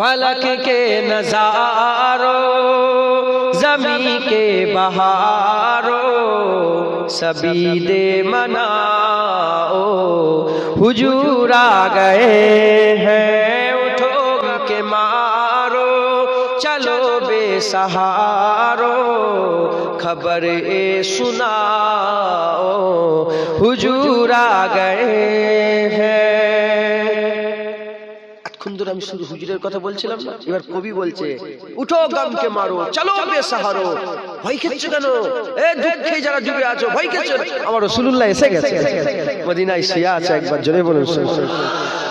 فلک کے نظاروں زمین کے بہاروں سبھی دے مناؤ حضور آ گئے ہیں اٹھو کے مارو چلو بے سہارو خبر سناؤ حضور آ گئے ہیں আমি শুধু হুজুরের কথা বলছিলাম না এবার কবি বলছে উঠো গমকে মারো চলো বেসাহারো ভয় খেচ্ছ কেন এ দুঃখে যারা ডুবে আছো ভয় খেচ্ছ আমার রাসূলুল্লাহ এসে গেছে মদিনায় শুয়ে আছে একবার জোরে বলুন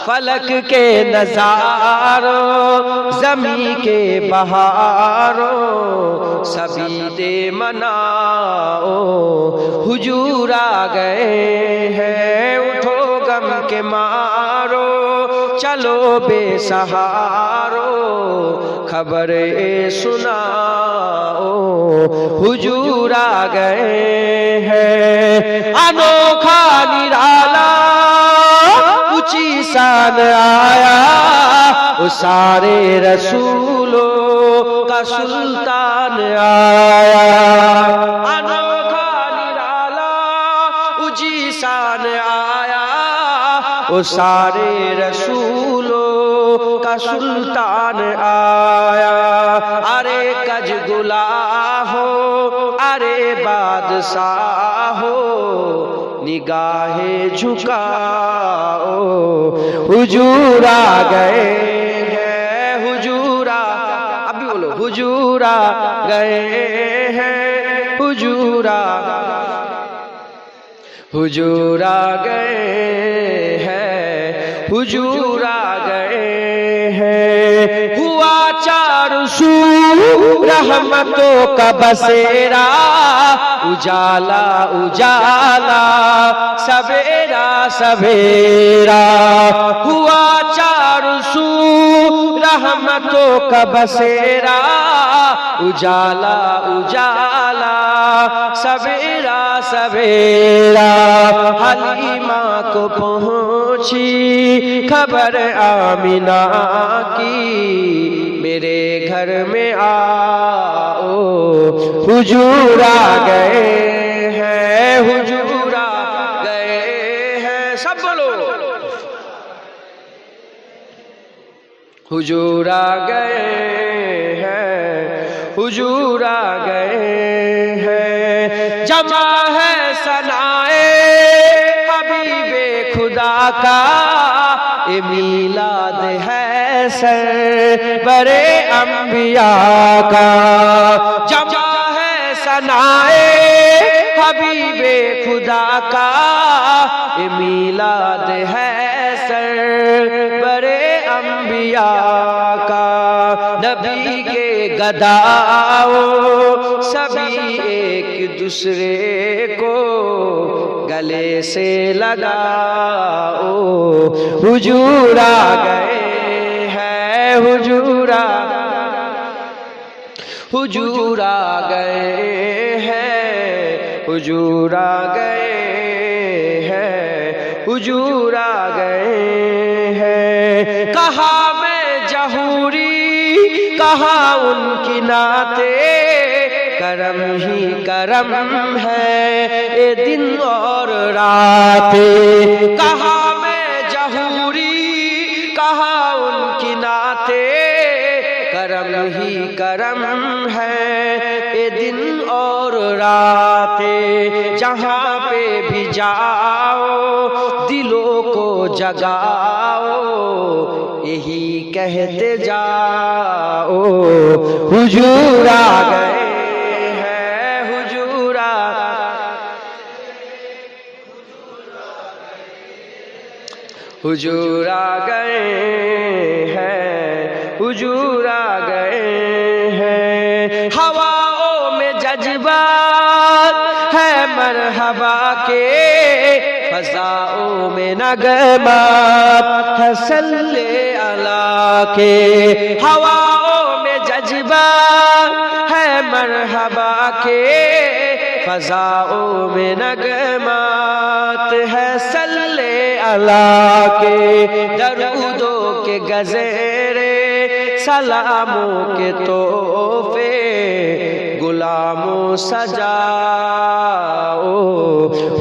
فلک کے نظاروں زمین کے بہاروں سبھی دے مناؤ حضور آ گئے ہیں اٹھو غم کے مارو چلو بے سہارو خبر سناؤ حضور آ گئے ہیں انوکھا نرالا اونچی شان آیا وہ سارے رسولوں کا سلطان آیا انوکھا نرالا اونچی شان آیا وہ سارے رسولوں کا سلطان آیا ارے کج گلا ہو ارے بادشاہ ہو نگاہ جھکاؤ حضور آ گئے ہیں حضور اب بھی بولو حضور آ گئے ہیں حضور آ گئے ہیں حضور آ گئے ہیں ہوا چار سو رحمتوں کا بسیرا اجالا اجالا سویرا سویرا ہوا چار سو رحمتوں کا بسیرا اجالا اجالا سویرا سویرا حلیمہ کو پہنچی خبر آمنہ کی میرے گھر میں آؤ حضور آ گئے ہیں حضور آ گئے ہیں سب بولو حضور آ گئے ہیں حضور آ گئے ہیں جمع ہے ثنائے حبیب خدا کا میلاد ہے سرور انبیاء کا جمع ہے ثنائے حبیب خدا کا میلاد ہے سرور انبیاء کا نبی کے گداؤ سبھی ایک دوسرے کو گلے سے لگاؤ حضور آ گئے ہیں حضور آ گئے ہیں حضور آ گئے ہیں حضور آ گئے ہیں کہاں میں جہوری کہاں ان کی نعتیں کرم ہی کرم ہے اے دن اور راتیں کہاں میں جہوری کہاں ان کی نعتیں کرم ہی کرم ہے اے دن اور راتیں جہاں پہ بھی جاؤ دلوں کو جگاؤ یہی کہتے جاؤ حضور آ گئے حضور آ گئے ہیں حضور آ گئے ہیں ہواؤں میں جذبات ہے مرحبا کے فضاؤں میں نغمات ہے صلی اللہ کے ہواؤں میں جذبات ہے مرحبا کے فضاؤں میں نغمات ہے صلی اللہ کے درودوں کے گزرے سلاموں کے تحفے غلاموں سجاؤ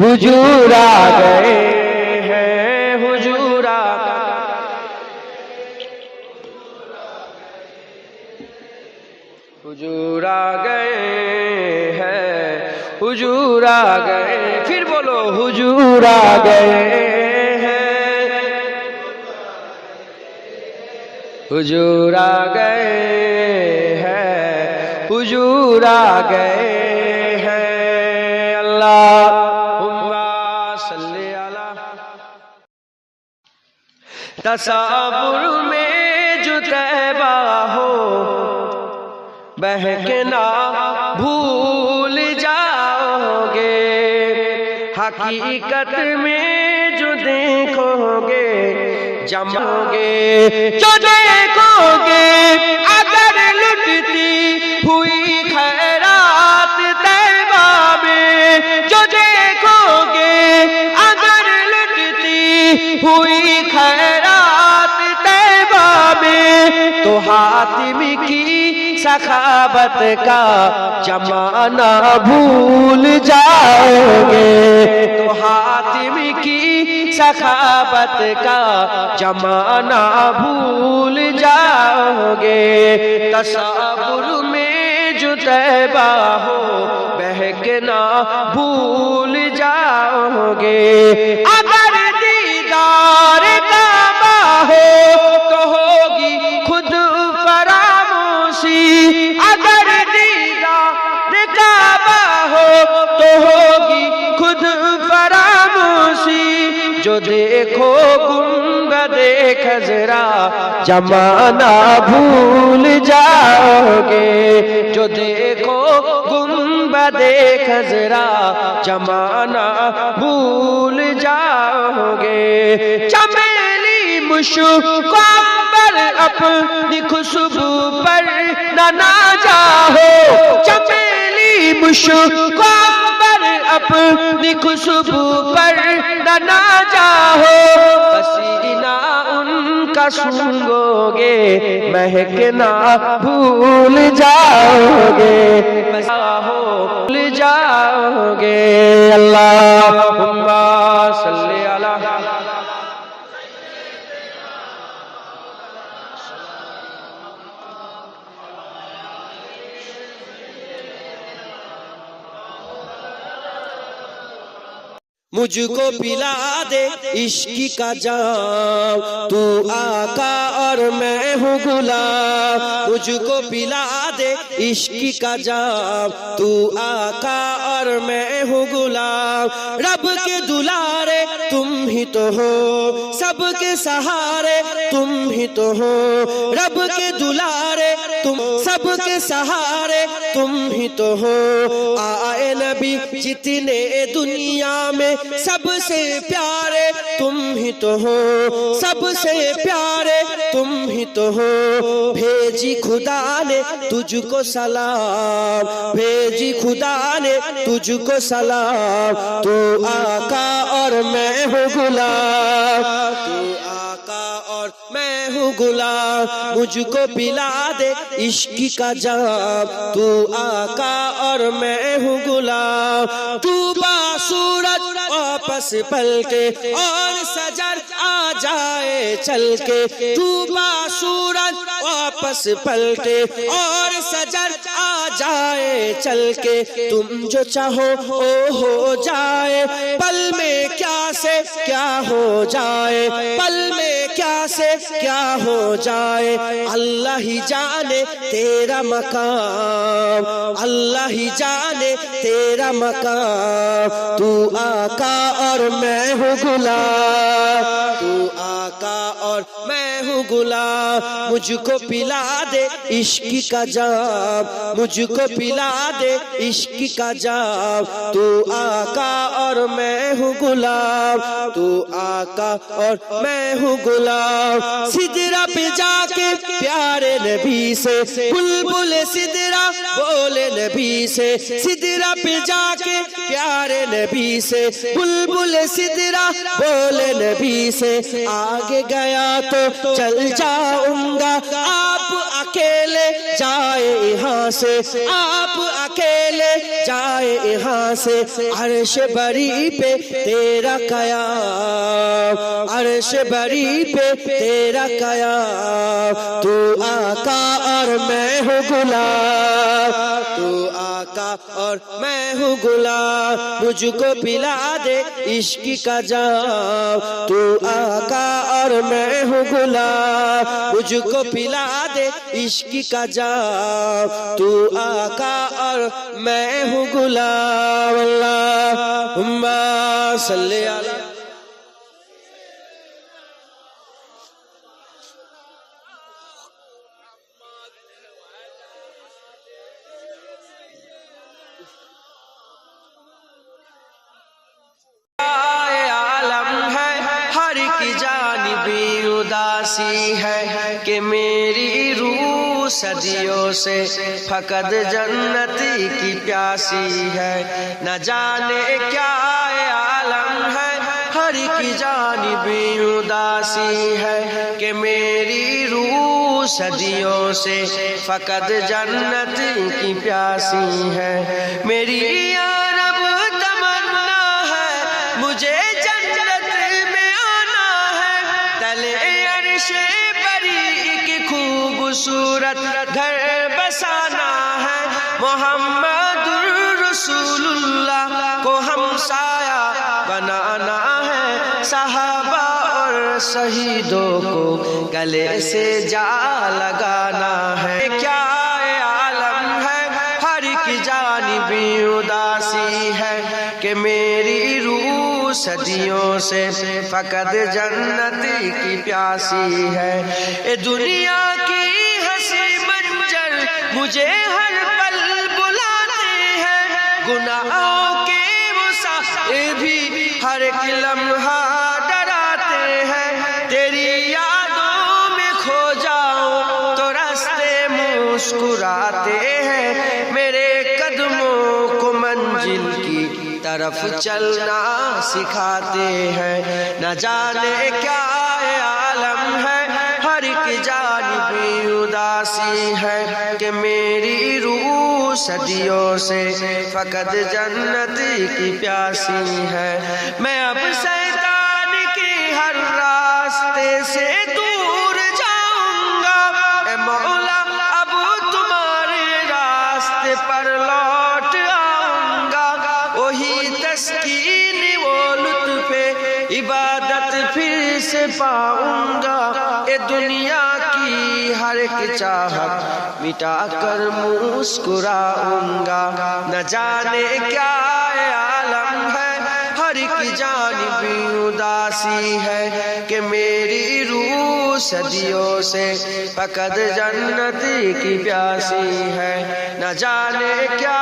حضور آ گئے ہیں حضور آ حضور آ گئے ہیں حضور آ گئے پھر بولو حضور آ گئے ہیں حضور آ گئے ہیں حضور آ گئے ہیں اللہم صلی علی تصور میں جو طیبہ ہو بہکنا بھول جاؤ گے حقیقت میں جو دیکھو گے جمو گے جو دیکھو گے اگر لٹتی ہوئی خیرات طیبہ میں جو دیکھو گے اگر لٹتی ہوئی خیرات طیبہ میں تو حاتم کی سخاوت کا جمانا بھول جاؤ گے تو حاتم کی سخاوت کا جمانا بھول جاؤ گے تصور میں جو طیبہ ہو بہکنا بھول جاؤ گے اگر دیدار کعبہ ہو تو ہوگی خود اگر دیدار کعبہ ہو تو ہوگی خود فراموشی جو دیکھو گنبد خضرا جمانا بھول جاؤ گے جو دیکھو گنبد خضرا جمانا بھول جاؤ گے چمیلی مشک پر اپنی خوشبو پر نہ جاؤ چمیلی مشک پر اپنی خوشبو پر نہ جاؤ پسینہ ان کا سونگو گے مہکنا بھول جاؤ گے بھول جاؤ گے اللہم صلی علی مجھ کو پلا دے عشق کا جام تو آقا اور میں ہوں غلام مجھ کو پلا دے عشق کا جام تو آقا اور میں ہوں غلام رب کے دلارے تم ہی تو ہو سب کے سہارے تم ہی تو ہو رب کے دلارے تم سب کے سہارے تم ہی تو ہو آئے نبی جتنے دنیا میں سب سے پیارے تم ہی تو ہو سب سے پیارے تم ہی تو ہو بھیجی خدا نے تجھ کو سلام بھیجی خدا نے تجھ کو سلام تو آقا اور میں ہوں غلام تو آقا اور میں ہوں غلام مجھ کو پلا دے عشق کا جام تو آقا اور میں ہوں غلام تو باسورج واپس پلٹے اور سجر آ جائے چل کے تو باسورج واپس پلٹے اور سجر آ جائے چل کے تم جو چاہو وہ ہو جائے پل میں کیا سے کیا ہو جائے پل میں کیا سے کیا ہو جائے اللہ ہی جانے تیرا مقام اللہ ہی جانے تیرا مقام تو آقا اور میں ہوں غلام تو آقا اور میں ہوں غلام مجھ کو پلا دے عشق کا جام مجھ کو پلا دے عشق کا جام تو آقا اور میں ہوں غلام تو آقا اور میں ہوں غلام سدرہ پہ جا کے پیارے نبی سے بلبل سدرہ بولے نبی سے سدرہ پہ جا کے پیارے نبی سے بلبل سدرہ بولے نبی سے آگے گیا تو چل جاؤں گا آپ اکیلے جائے یہاں سے، آپ اکیلے جائے یہاں سے، عرش بری پہ تیرا قیام، عرش بری پہ تیرا قیام، تو آقا اور میں ہوں غلام، تو آقا اور میں ہوں غلام، مجھ کو پلا دے عشق کا جام، تو آقا اور میں ہوں غلام، مجھ کو پلا دے عشق کا جام، تو آقا اور میں ہوں غلام، اللہم صلی علی اداسی ہے کہ میری روح صدیوں سے فقط جنت کی پیاسی ہے، نہ جانے کیا عالم ہے، ہر کی جانب اداسی ہے کہ میری روح صدیوں سے فقط جنت کی پیاسی ہے، میری یا رب تمنا ہے مجھے جنت میں آنا ہے، تلے عرش بری کی خوبصورت گھر بسانا ہے، محمد رسول اللہ کو ہمسایہ بنانا ہے، صحابہ اور شہیدوں کو گلے سے جا لگانا ہے، کیا عالم ہے، ہر کی جانب اداسی ہے کہ میری روح صدیوں سے فقط جنت کی پیاسی ہے، اے دنیا کی ہنسی منظر مجھے ہر پل بلاتے ہیں، گناہوں کے مسائل بھی ہر ایک لمحہ ڈراتے ہیں، تیری یادوں میں کھو جاؤں تو راستے مسکراتے ہیں، میرے قدموں کو منزل کی طرف چلنا سکھاتے ہیں، نہ جانے کیا عالم ہے، ہر ایک جانب اداسی ہے کہ میری روح صدیوں سے فقط جنت کی پیاسی ہے، میں اب شیطان کی ہر راستے سے دور جاؤں گا، اے مولا اب تمہارے راستے پر لوٹ آؤں گا، وہی تسکین وہ لطف عبادت پھر سے پاؤں گا، اے دنیا کی ہر ایک چاہت مٹا کر مسکراؤں گا، نہ جانے کیا عالم ہے، ہر ایک جانب اداسی ہے کہ میری روح صدیوں سے فقط جنت کی پیاسی ہے، نہ جانے کیا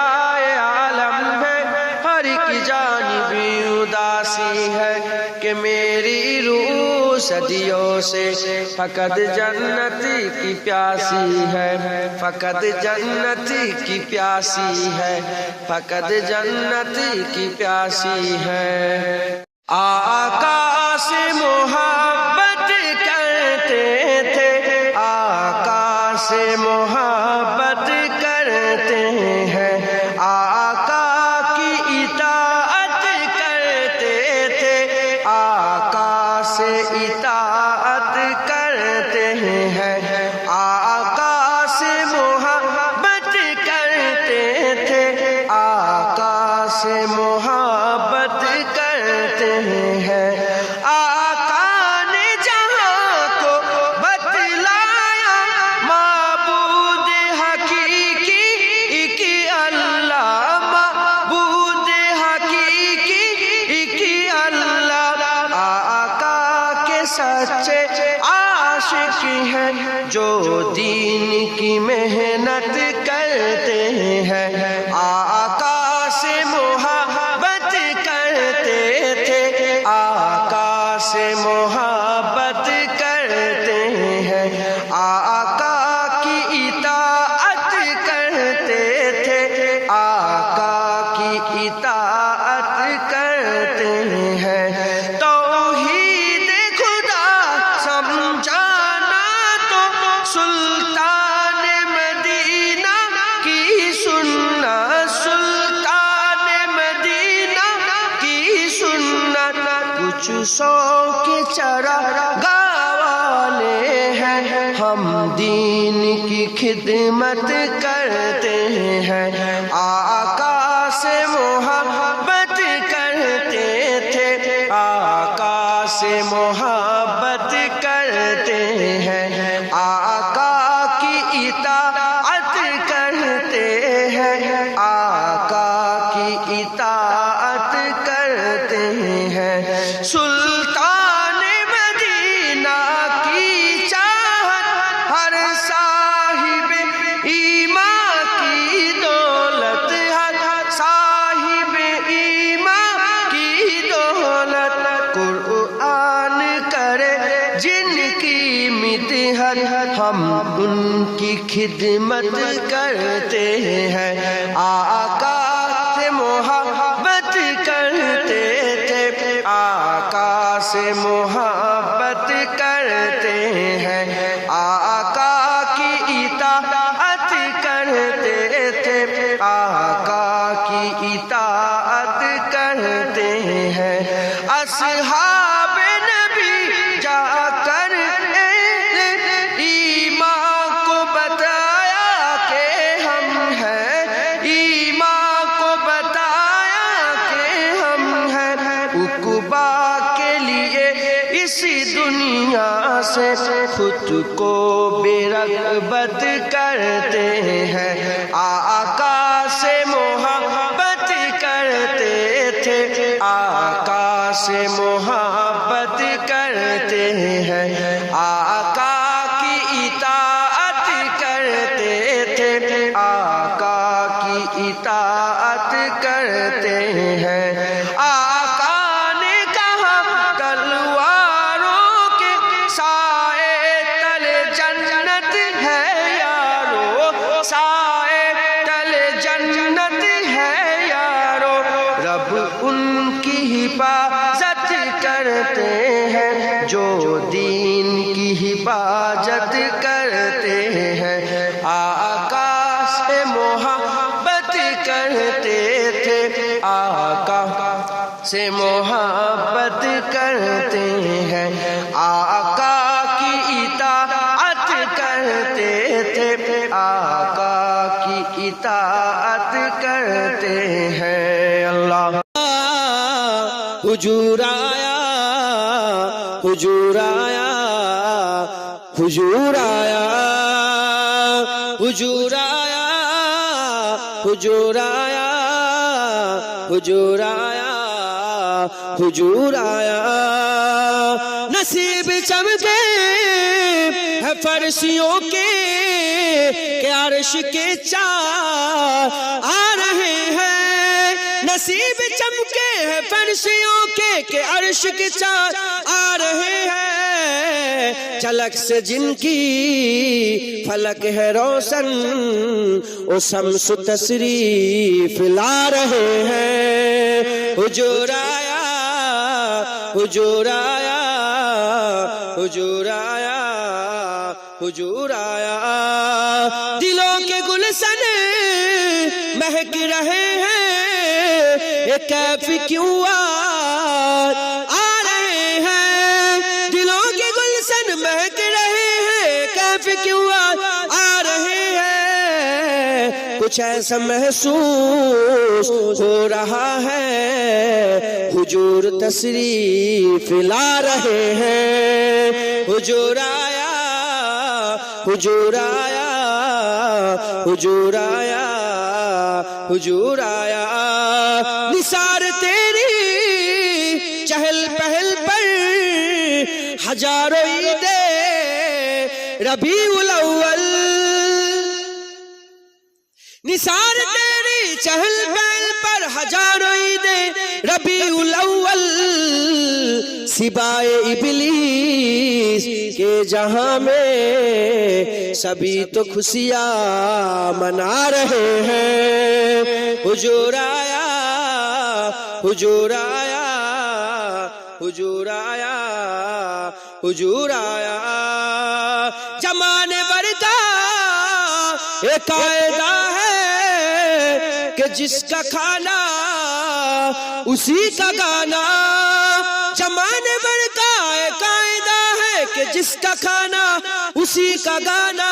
عالم ہے، ہر ایک جانب اداسی ہے کہ میری روح صدیوں سے فقط جنت کی پیاسی ہے، فقط جنت کی پیاسی ہے، فقط جنت کی پیاسی ہے، آقا سے محبت کرتے تھے، آقا سے محبت کرتے ہیں، آقا کی اطاعت کرتے تھے، آقا سے اطاعت کرتے ہیں، آقا سے محبت کرتے تھے، آقا سے محبت کرتے ہیں، آقا نے جہاں کو بتلایا معبود حقیقی ایک اللہ، معبود حقیقی ایک اللہ، آقا کے سچے عاشق ہیں جو دین کی محنت کرتے ہیں، آقا سے محبت کرتے تھے، آقا سے محبت کرتے ہیں، آقا کی اطاعت کرتے تھے، آقا کی اطاعت کرتے ہیں، توحید خدا سمجھانا تو سلطان سو کے چراغانے ہیں، ہم دین کی خدمت کرتے ہیں، آقا سے محبت کرتے تھے، آقا سے محبت کرتے ہیں، آقا کی اطاعت کرتے ہیں، آقا کی اطاعت کرتے ہیں، سلطان مدینہ کی چاہت ہر صاحب ایمان کی دولت، ہر صاحب ایمان کی دولت، قرآن کرے جن کی مدحت، ہم ان کی خدمت کرتے ہیں، آقا سے محبت کرتے تھے، آقا سے محبت کرتے ہیں، آقا کی اطاعت کرتے تھے، آقا کی اطاعت کرتے ہیں، اصحاب نبی جا کر ایمان کو بتایا کہ ہم ہیں، ایمان کو بتایا کہ ہم ہیں، عقبا کے لیے اس دنیا سے خود کو بے رغبت کرتے ہیں، آقا سے محبت کرتے تھے، آقا سے محبت کرتے ہیں، آقا کی اطاعت کرتے تھے، آقا کی اطاعت کرتے ہیں، آقا نے کہا تلواروں کے سائے تلے جنت ہے یارو، سائے تلے جنت ہے یارو، رب ان کی حفاظت کرتے ہیں جو دین کی حفاظت کرتے ہیں، آقا سے محبت کرتے تھے، آقا سے محبت کرتے ہیں، آقا کی اطاعت کرتے تھے، آقا کی اطاعت کرتے ہیں، اللہ حضور آیا، حضور آیا، حضور آیا، حضور آیا، حضور آیا، حضور آیا، حضور آیا، نصیب چمکے ہے فرشیوں کے کہ عرش کے چار آ رہے ہیں، نصیب چمکے ہے فرشیوں کے کہ عرش کے چار آ رہے ہیں، جھلک سے جن کی فلک ہے روشن وہ شمس تشریف لا رہے ہیں، حضور آیا، حضور آیا، حضور آیا، حضور آیا، دلوں کے گلشن مہک رہے ہیں، یہ کیف کیوں آ رہے ہیں، دلوں کے گلشن مہک رہے ہیں، کیف کیوں آ رہے ہیں، کچھ ایسا محسوس ہو رہا ہے حضور تشریف لا رہے ہیں، حضور آیا، حضور آیا، حضور آیا، حضور آیا، نثار تیری چہل پہل پر ہزاروں عیدیں ربیع الاول، نثار تیری چہل پہل پر ہزاروں عیدیں ربیع الاول، سوائے ابلیس کے جہاں میں سبھی تو خوشیاں منا رہے ہیں، حضور آیا، حضور آیا، حضور آیا، حضور آیا، زمان وردہ ایک قاعدہ ہے کہ جس کا کھانا اسی کا گانا، زمان کہ جس کا کھانا اسی کا گانا،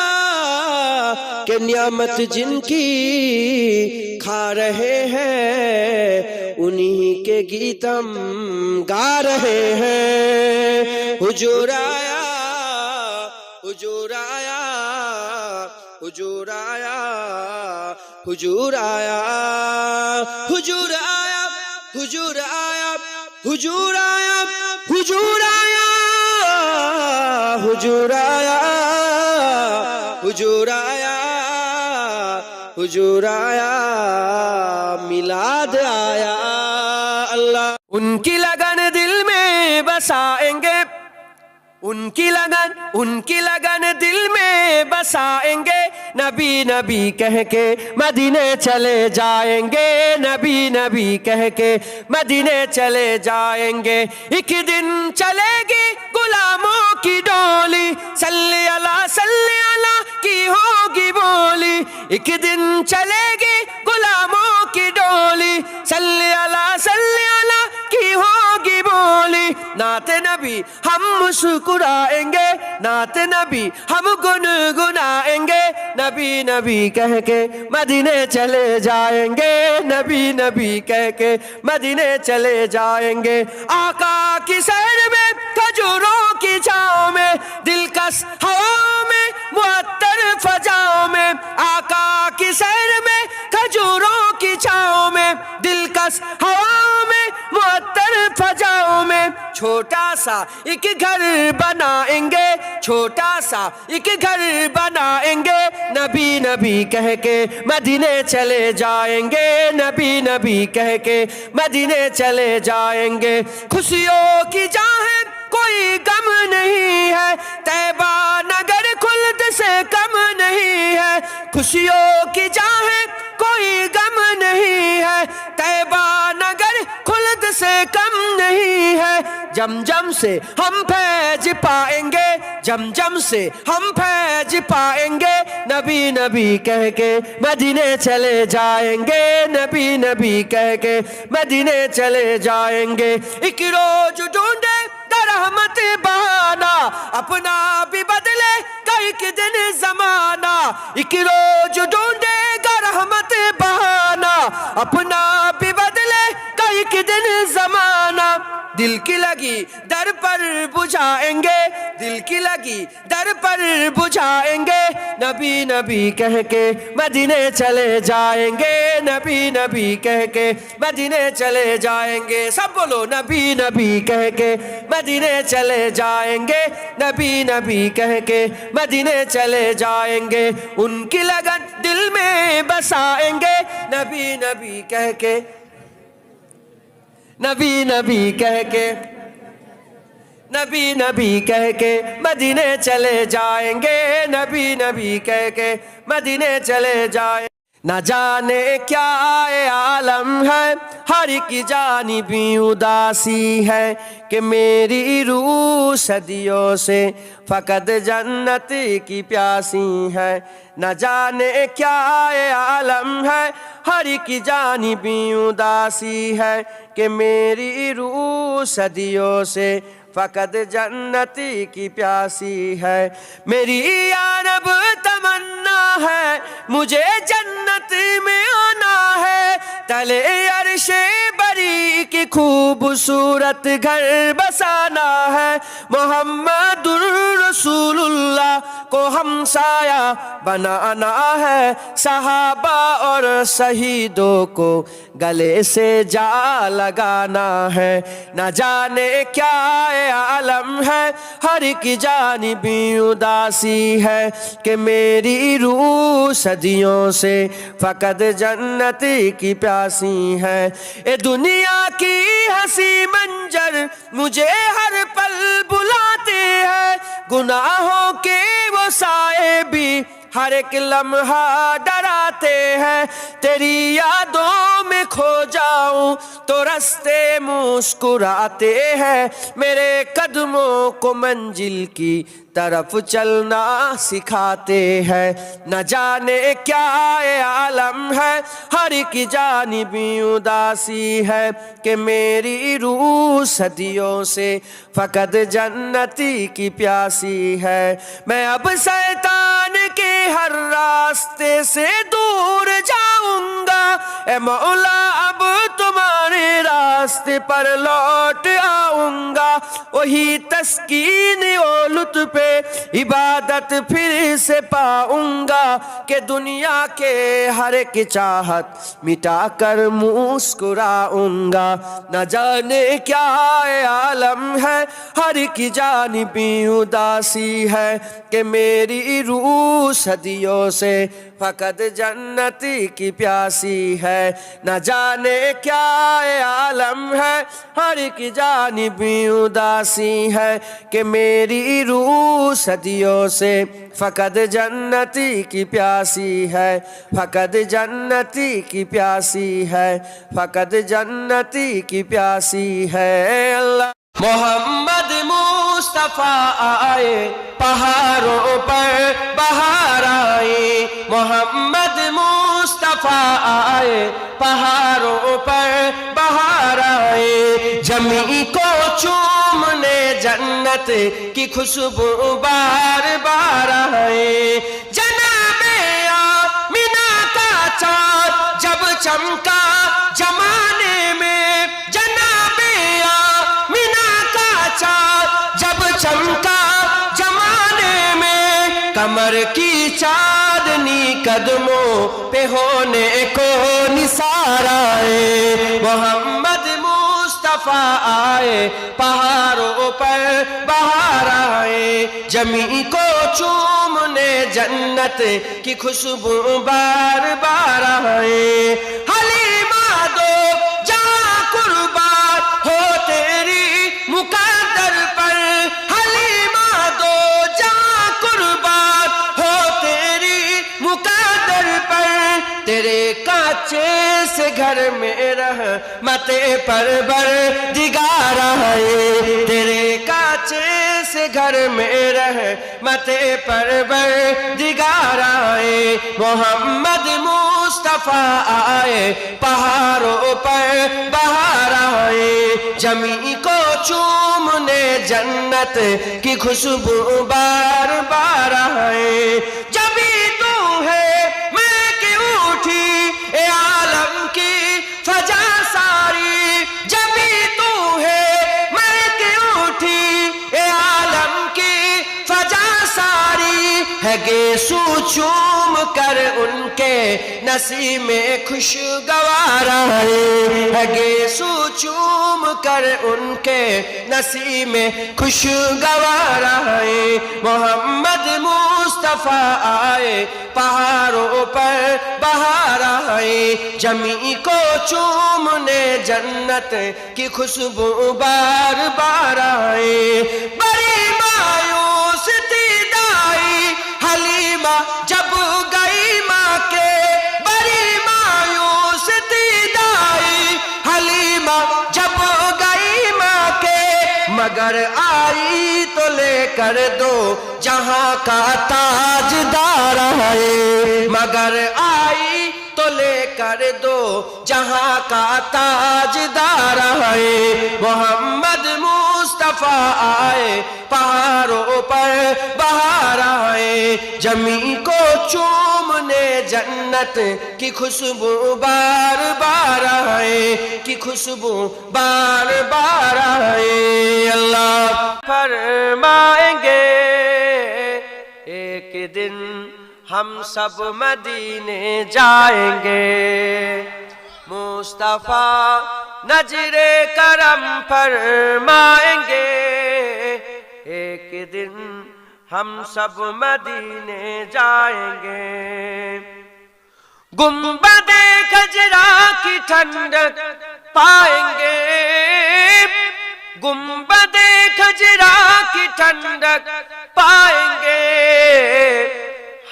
کہ نعمت جن کی کھا رہے ہیں انہی کے گیت ہم گا رہے ہیں۔ حضور آیا، حضور آیا، حضور آیا، حضور آیا، حضور آیا، حضور آیا، حضور آیا، حضور آیا، حضور آیا، حضور آیا، حضور آیا، میلاد آیا۔ اللہ ان کی لگن دل میں بسائیں گے، ان کی لگن دل میں بسائیں گے، نبی نبی کہہ کے مدینے چلے جائیں گے، نبی نبی کہہ کے مدینے چلے جائیں گے۔ ایک دن چلے گی غلاموں کی ڈولی، صلی اللہ کی ہوگی بولی، ایک دن چلے گی غلاموں کی ڈولی، صلی اللہ کی ہوگی بولی۔ نعت نبی ہم مسکرائیں گے، نعت نبی ہم گنگنائیں گے، نبی نبی کہہ کے مدینے چلے جائیں گے، نبی نبی کہہ کے مدینے چلے جائیں گے۔ آقا کی سیر میں کھجوروں کی چھاؤں میں، دلکش ہواؤں میں معطر فضاؤں میں، آقا کی سیر میں کھجوروں کی چھاؤں میں، دلکش ہواؤں میں معطر فضاؤں میں، چھوٹا سا ایک گھر بنائیں گے، چھوٹا سا ایک گھر بنائیں گے، نبی نبی کہہ کے مدینے چلے جائیں گے، نبی نبی کہہ کے مدینے چلے جائیں گے۔ خوشیوں کی جہاں ہے کوئی غم نہیں ہے، طیبہ نگر خلد سے کم نہیں ہے، خوشیوں کی جہاں ہے کوئی غم نہیں ہے، طیبہ نگر خلد سے کم نہیں ہے۔ جمجم سے ہم فیض پائیں گے، جمجم سے ہم فیض پائیں گے، نبی نبی کہہ کے مدینے چلے جائیں گے، نبی نبی کہہ کے مدینے چلے جائیں گے۔ ایک روز ڈھونڈے رحمت بہانا، اپنا بھی بدلے گا ایک دن زمانہ، ایک روز ڈھونڈے گا رحمت بہانا، اپنا بھی بدلے گا ایک دن زمانہ۔ دل کی لگی در پر بجھائیں گے، دل کی لگی در پر بجھائیں گے، نبی نبی کہہ کے مدینے چلے جائیں گے، نبی نبی کہہ کے مدینے چلے جائیں گے۔ سب بولو نبی نبی کہہ کے مدینے چلے جائیں گے، نبی نبی کہہ کے مدینے چلے جائیں گے۔ ان کی لگن دل میں بسائیں گے، نبی نبی کہہ کے، نبی نبی کہہ کے، نبی نبی کہہ کے مدینے چلے جائیں گے، نبی نبی کہہ کے مدینے چلے جائیں۔ نہ جانے کیا عالم ہے، ہر کی جانبی اداسی ہے، کہ میری روح صدیوں سے فقط جنت کی پیاسی ہے۔ نہ جانے کیا عالم ہے، ہر کی جانبی اداسی ہے، کہ میری روح صدیوں سے فقط جنت کی پیاسی ہے۔ میری یا رب تمنا ہے، مجھے جنت میں آنا ہے، تلے عرش بری کی خوبصورت گھر بسانا ہے، محمد رسول اللہ کو ہمسایہ بنانا ہے، صحابہ اور شہیدوں کو گلے سے جا لگانا ہے۔ نہ جانے کیا عالم ہے، ہر کی جانبی اداسی ہے، کہ میری روح صدیوں سے فقط جنت کی پیاسی ہے۔ اے دنیا کی ہنسی منظر مجھے ہر پل بلاتے ہیں، گناہوں کے وہ سائے بھی ہر ایک لمحہ ڈراتے آتے ہیں تیری یادوں میں کھو جاؤں تو رستے مسکراتے ہیں میرے قدموں کو منزل کی طرف چلنا سکھاتے ہیں نہ جانے کیا عالم ہے ہر ایک جانب اداسی ہے کہ میری روح صدیوں سے فقط جنتی کی پیاسی ہے میں اب شیطان کے ہر راستے سے دور جاؤں گا اے مولا اب تمہارے راستے پر لوٹ آؤں گا وہی تسکین و لطف عبادت پھر سے پاؤں گا کہ دنیا کے ہر ایک چاہت مٹا کر مسکراؤں گا نہ جانے کیا عالم ہے ہر ایک جانب اداسی ہے کہ میری روح صدیوں سے فقط جنتی کی پیاسی ہے نہ جانے کیا عالم ہے ہر ایک جانب اداسی ہے کہ میری روح صدیوں سے فقط جنتی کی پیاسی ہے فقط جنتی کی پیاسی ہے فقط جنتی کی پیاسی ہے اللہ محمد مصطفیٰ آئے پہاڑوں پر بہار آئے محمد مصطفیٰ آئے پہاڑوں پر بہار آئے جمی کو چومنے جنت کی خوشبو بار بار آئے جناب آمینہ کا چاند جب چمکا زمانے میں جناب آمینہ کا چاند جب چمکا زمانے میں کمر کی چاندنی قدموں پہ ہونے کو نثار آئے محمد مصطفیٰ آئے پہاڑوں پر بہار آئے جمی کو چومنے جنت کی خوشبو بار بار آئے حلیمہ دو جہاں قربان ہو تیری مقدر پر حلیمہ دو جہاں قربان ہو تیری مقدر پر تیرے کانچے سے گھر میں رحمت پروردگار آئے تیرے کانچے سے گھر میں رحمت پروردگار آئے محمد مصطفیٰ آئے پہاڑوں پر بہار آئے جمی کو چومنے جنت کی خوشبو بار بار آئے جبھی تو ہے میں کہ اٹھی اے عالم کی فجا ساری جبھی تو ہے میں کہ اٹھی اے عالم کی فجا ساری ہے گیسو چوم کر ان کے نسیم میں خوشگوار آئے ہے گیسو چوم کر ان کے نسیم میں خوشگوار آئے محمد مصطفیٰ آئے پہاڑوں پر بہار آئے جمی کو چومنے جنت کی خوشبو بار بار آئے بڑی مایوس تھی دائی حلیمہ جب گئی ماں کے بڑی مایوس تھی دائی حلیمہ جب گئی ماں کے مگر آئی تو لے کر دو جہاں کا تاجدار آئے مگر آئی تو لے کر دو جہاں کا تاجدار آئے محمد مصطفیٰ آئے پہاڑوں پر بہار آئے جمی کو چومنے جنت کی خوشبو بار بار آئے کی خوشبو بار بار آئے اللہ فرمائیں گے ایک دن ہم سب مدینے جائیں گے مصطفیٰ نظر کرم فرمائیں گے ایک دن ہم سب مدینے جائیں گے گنبد خجرا کی ٹھنڈک پائیں گے گنبد خجرا کی ٹھنڈک پائیں گے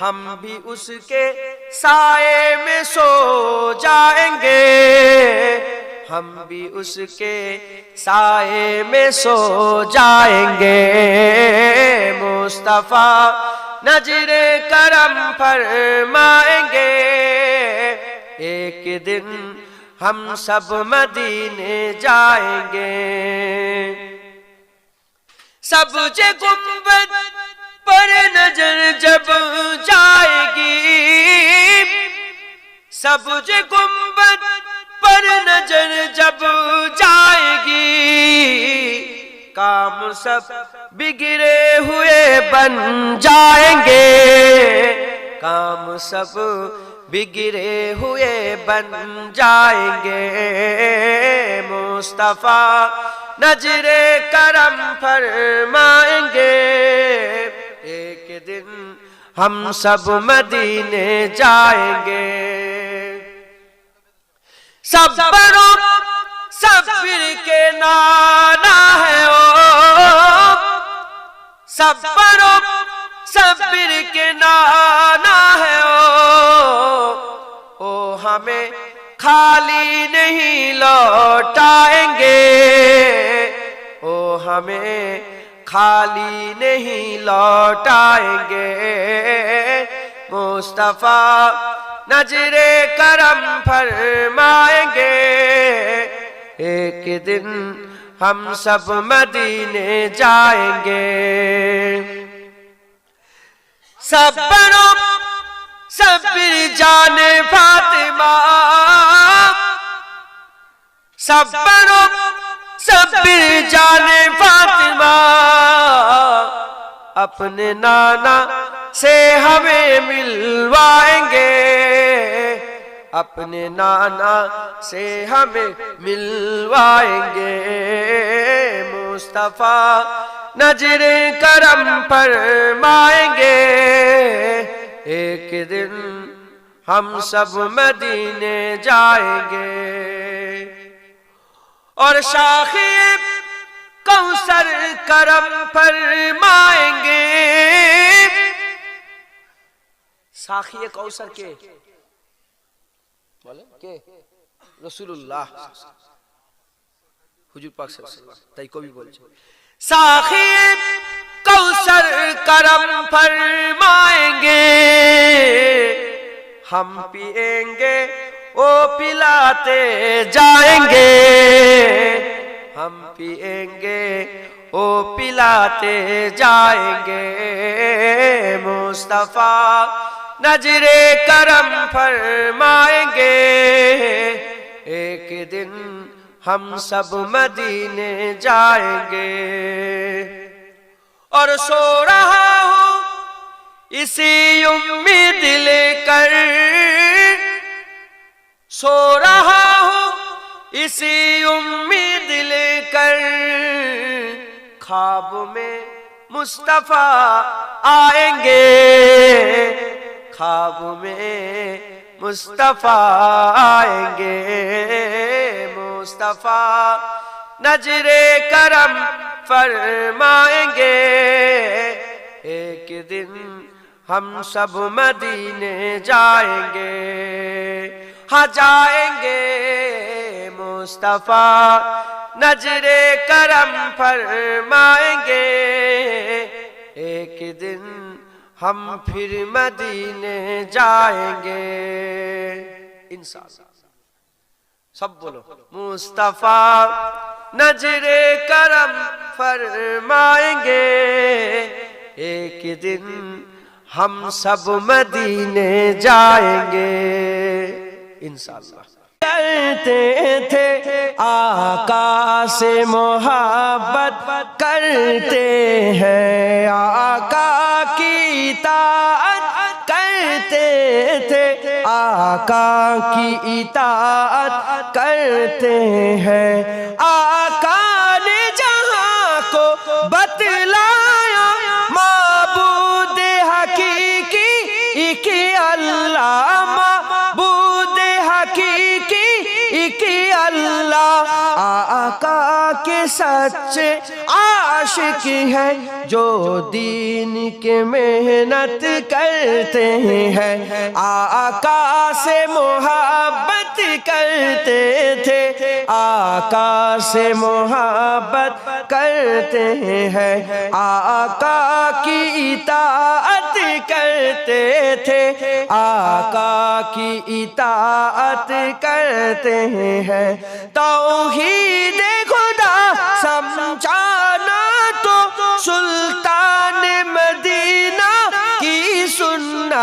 ہم بھی اس کے سائے میں سو جائیں گے، ہم بھی اس کے سائے میں سو جائیں گے۔ مصطفیٰ نظر کرم فرمائیں گے، ایک دن ہم سب مدینے جائیں گے۔ سبز گنبد پر نظر جب جائے گی، سبز گنبد پر نظر جب جائے گی، کام سب بگڑے ہوئے بن جائیں گے، کام سب بگڑے ہوئے بن جائیں گے۔ مصطفیٰ نظر کرم فرمائیں گے، ایک دن ہم سب مدینے جائیں گے۔ صبر و صبر کے نانا ہے او، صبر و صبر کے نانا ہے او ہمیں خالی نہیں لوٹائیں گے، او ہمیں خالی نہیں لوٹائیں گے۔ مصطفیٰ نظر کرم فرمائیں گے، ایک دن ہم سب مدینے جائیں گے۔ صبر و صبر جان فاطمہ، صبر و صبر جان فاطمہ، اپنے نانا سے ہمیں ملوائیں گے، اپنے نانا سے ہمیں ملوائیں گے۔ مصطفیٰ نظر کرم فرمائیں گے، ایک دن ہم سب مدینے جائیں گے۔ اور شاخ کوثر کرم فرمائیں گے، ساخی کوثر کے رسول اللہ حضور پاک صلی اللہ علیہ وسلم تائی کو بھی بول چھے، ساخی کوثر کرم فرمائیں گے، ہم پیئیں گے وہ پلاتے جائیں گے، ہم پیئیں گے وہ پلاتے جائیں گے۔ مصطفیٰ نظر کرم فرمائیں گے، ایک دن ہم سب مدینے جائیں گے۔ اور سو رہا ہوں اسی امید لے کر، سو رہا ہوں اسی امید لے کر، خواب میں مصطفیٰ آئیں گے، خواب میں مصطفیٰ آئیں گے۔ مصطفیٰ نظر کرم فرمائیں گے، ایک دن ہم سب مدینے جائیں گے، ہاں جائیں گے۔ مصطفیٰ نظر کرم فرمائیں گے، ایک دن ہم پھر مدینے جائیں گے انشاءاللہ۔ سب بولو مصطفیٰ نظر کرم فرمائیں گے، ایک دن ہم سب مدینے جائیں گے انشاءاللہ۔ کرتے تھے آقا سے محبت، کرتے ہیں آقا کی اطاعت، کرتے تھے آقا کی اطاعت، کرتے ہیں آقا نے جہاں کو بتلایا، معبود حقیقی ایک اللہ، معبود حقیقی ایک اللہ آقا کے سچے عاشق ہیں جو دین کے محنت کرتے ہیں آقا سے محبت کرتے تھے آقا سے محبت کرتے ہیں آقا کی اطاعت کرتے تھے آقا کی اطاعت کرتے ہیں توحید خدا سمجھانا تو سلطان مدینہ کی سنت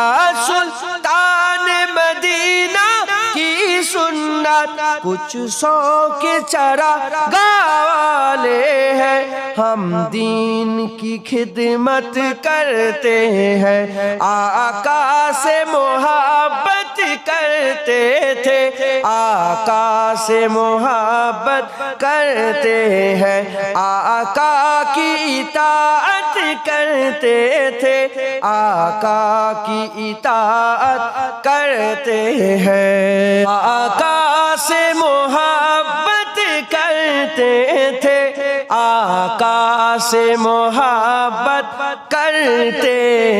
سلطان مدینہ کی سنت کچھ سو کے چراغاں والے ہیں ہم دین کی خدمت کرتے ہیں آقا سے محبت کرتے تھے آقا سے محبت کرتے ہیں آقا کی اطاعت کرتے تھے آقا کی اطاعت کرتے ہیں آقا سے محبت کرتے تھے آقا سے محبت کرتے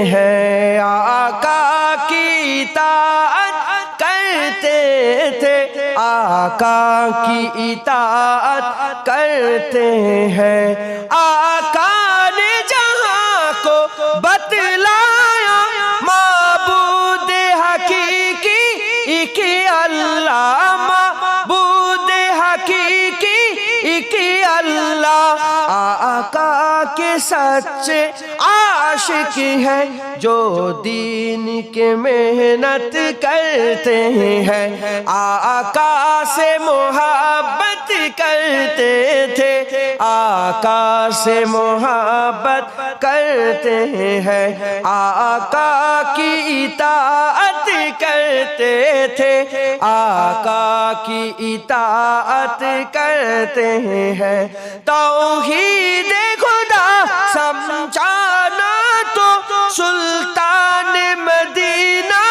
ہیں آقا کی اطاعت کرتے تھے آقا کی اطاعت کرتے ہیں آقا نے جہاں کو بتلایا معبود حقیقی ایک اللہ معبود حقیقی ایک اللہ آقا کے سچے عاشق ہیں جو دین کے محنت کرتے ہیں آقا سے محبت کرتے تھے آقا سے محبت کرتے ہیں آقا کی اطاعت کرتے تھے آقا کی اطاعت کرتے ہیں توحید خدا سمجھانا تو سلطان مدینہ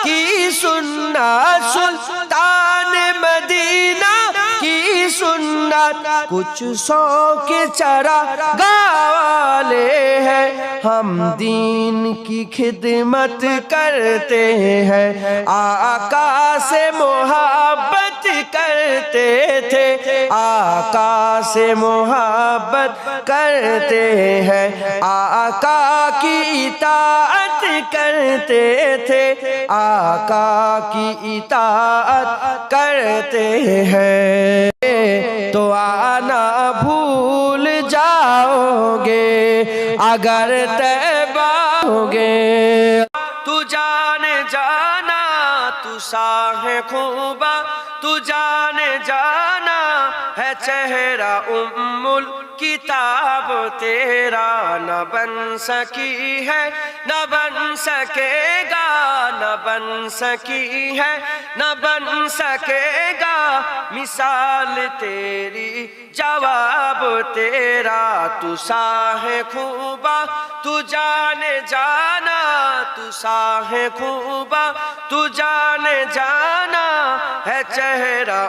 کی سنت سلطان مدینہ کی سنت کچھ سو کے چراغاں والے ہیں ہم دین کی خدمت کرتے ہیں آقا سے محبت کرتے تھے آقا سے محبت کرتے ہیں آقا کی اطاعت کرتے تھے آقا کی اطاعت کرتے ہیں تو آنا بھول جاؤ گے اگر طیبہ ہوگے تو جان جانا تو شاہ خوبا تو جان جانا ہے چہرہ کتاب تیرا نہ بن سکی ہے نہ بن سکے گا نہ بن سکی ہے نہ بن سکے گا مثال تیری جواب تیرا تو شاہ خوبا تو جان جانا تو شاہ خوبا تو جان جانا ہے چہرہ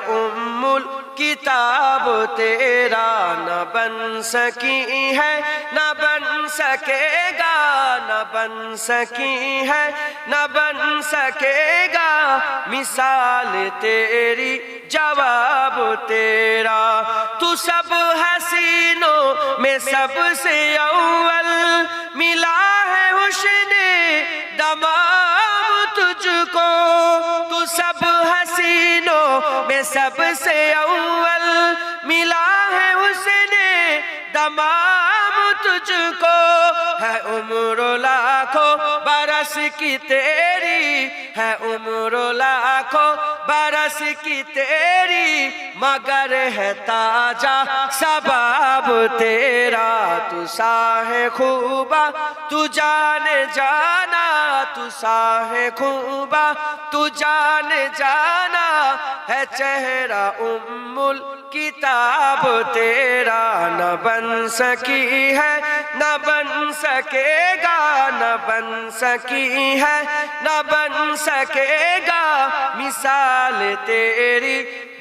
کتاب تیرا نہ بن سکی ہے نہ بن سکے گا نہ بن سکی ہے نہ بن سکے گا مثال تیری جواب تیرا تو سب حسینوں میں سب سے اول ملا ہے حسن دمام تجھ کو تو سب حسینوں میں سب سے اول ملا ہے حسن دمام تجھ کو ہے عمر لاکھوں برس کی تیری ہے عمر لاکھوں برس کی تیری مگر ہے تاجہ سباب تیرا تو شاہ خوبا تو جان جانا تو شاہ خوبا تو جان جانا ہے چہرہ کتاب تیرا نہ بن سکی ہے نہ بن سکے گا نہ بن سکی ہے نہ بن سکے گا مثال تیری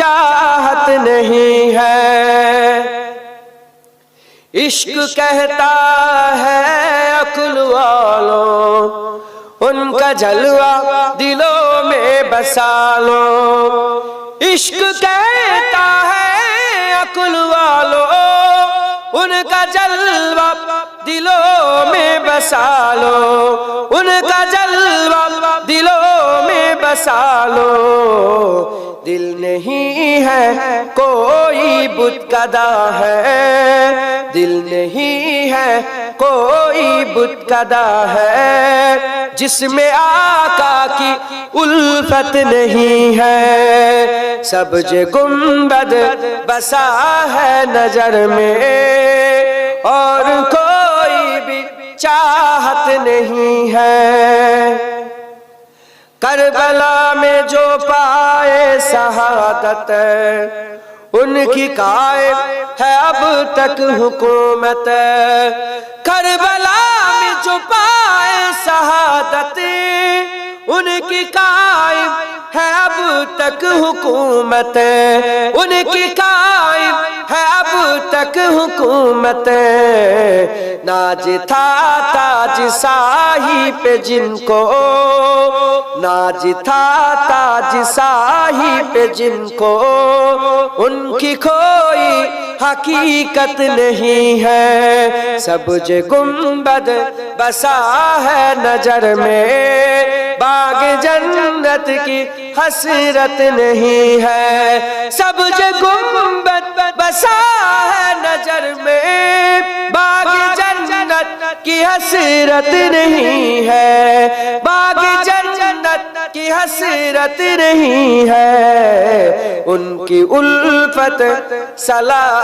چاہت نہیں ہے، عشق کہتا ہے عقل والوں، ان کا جلوہ دلوں میں بسا لو، عشق کہتا ہے عقل والوں، ان کا جلوہ دلوں میں بسا لو، ان کا جلوہ دلوں میں بسا لو، دل نہیں ہے کوئی بت کدا ہے، دل نہیں ہے کوئی بت کدا ہے، جس میں آقا کی الفت نہیں ہے، سبز گنبد بسا ہے نظر میں، اور کوئی بھی چاہت نہیں ہے، کربلا میں جو پائے شہادت، ان کی قائم ہے اب تک حکومت، کربلا میں جو پائے شہادت، ان کی قائم ہے اب تک حکومت، ان کی قائم ہے اب تک حکومت، ناز تھا تاج شاہی پہ جن کو، ناز تھا تاج شاہی پہ جن کو، ان کی کوئی حقیقت نہیں ہے، سبز گنبد بسا ہے نظر میں، باغ جنت کی حسرت نہیں ہے، سبز گنبد بسا ہے نظر میں، باغ جنت کی حسرت نہیں ہے، باغ جنت کی حسرت نہیں ہے، ان کی الفت صلاح